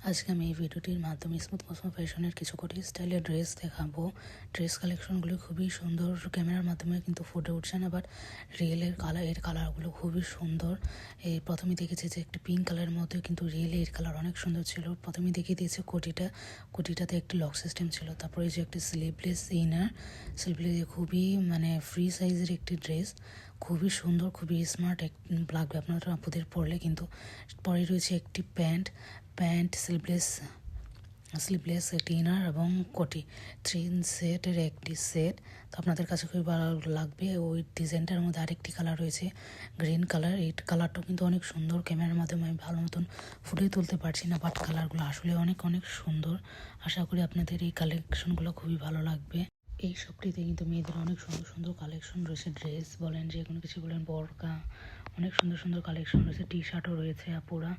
আজকে আমি এই ভিডিওটির মাধ্যমে স্মুথ কসমো ফ্যাশনের কিছু কোটি স্টাইলের ড্রেস দেখাবো। ড্রেস কালেকশনগুলো খুবই সুন্দর, ক্যামেরার মাধ্যমে কিন্তু ফুটে উঠছে না, বাট রিয়েলের কালারগুলো খুবই সুন্দর। এই প্রথমে দেখেছি যে একটি পিঙ্ক কালারের মধ্যে, কিন্তু রিয়েলে এর কালার অনেক সুন্দর ছিল। প্রথমে দেখিয়ে দিয়েছে কোটিটাতে একটি লক সিস্টেম ছিল। তারপরে যে একটি স্লিভলেস খুবই ফ্রি সাইজের একটি ড্রেস, খুবই সুন্দর, খুবই স্মার্ট লাগবে আপনার আপুদের পরলে। কিন্তু পরে রয়েছে একটি প্যান্ট স্লিভলেস একটি ইনার এবং কোটি, 3 সেটের একটি সেট। তো আপনাদের কাছে খুবই ভালো লাগবে। ওই ডিজাইনটার মধ্যে আরেকটি কালার রয়েছে গ্রিন কালার। এই কালারটাও কিন্তু অনেক সুন্দর। ক্যামেরার মাধ্যমে আমি ভালো মতন ফুটে তুলতে পারছি না, বাট কালারগুলো আসলে অনেক অনেক সুন্দর। আশা করি আপনাদের এই কালেকশনগুলো খুবই ভালো লাগবে। এই শপটিতে কিন্তু মেয়েদের অনেক সুন্দর সুন্দর কালেকশন রয়েছে। ড্রেস বলেন, যে কোনো কিছু বলেন, বোরকা, অনেক সুন্দর সুন্দর কালেকশন রয়েছে। টি শার্টও রয়েছে আপুরা,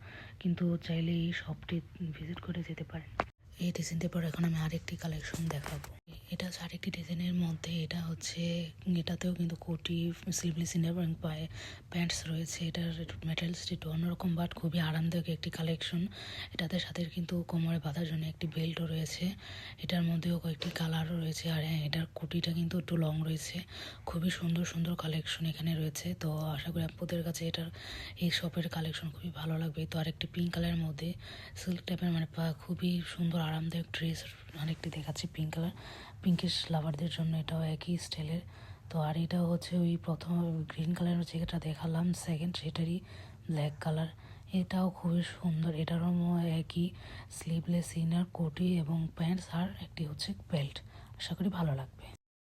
কিন্তু চাইলে এই শপটি ভিজিট করে যেতে পারেন। এই ডিজাইনটার পর এখন আমি আরেকটি কালেকশন দেখাবো। এটা হচ্ছে আরেকটি ডিজাইনের মধ্যে। এটাতেও কিন্তু কোটি, স্লিভলেস ইনার এবং প্যান্টস রয়েছে। এটার ম্যাটেরিয়ালসটি একটু অন্যরকম, বাট খুবই আরামদায়ক একটি কালেকশন। এটাতে সাথে কিন্তু কোমরে বাঁধার জন্য একটি বেল্টও রয়েছে। এটার মধ্যেও কয়েকটি কালারও রয়েছে। আর হ্যাঁ, এটার কোটিটা কিন্তু একটু লং রয়েছে। খুবই সুন্দর সুন্দর কালেকশন এখানে রয়েছে। তো আশা করি আপনাদের কাছে এই শপের কালেকশন খুবই ভালো লাগবে। তো আরেকটি পিঙ্ক কালারের মধ্যে সিল্ক টাইপের খুবই সুন্দর আরামদায়ক ড্রেস অনেকটি দেখাচ্ছি পিঙ্কিশ লাভারদের জন্য। এটাও একই স্টাইলের। তো আর এটাও হচ্ছে ওই প্রথম গ্রিন কালারের যেটা দেখালাম সেকেন্ড, সেটারই ব্ল্যাক কালার। এটাও খুবই সুন্দর। এটারও একই স্লিভলেস ইনার, কোটি এবং প্যান্টস, আর একটি হচ্ছে বেল্ট। আশা করি ভালো লাগবে।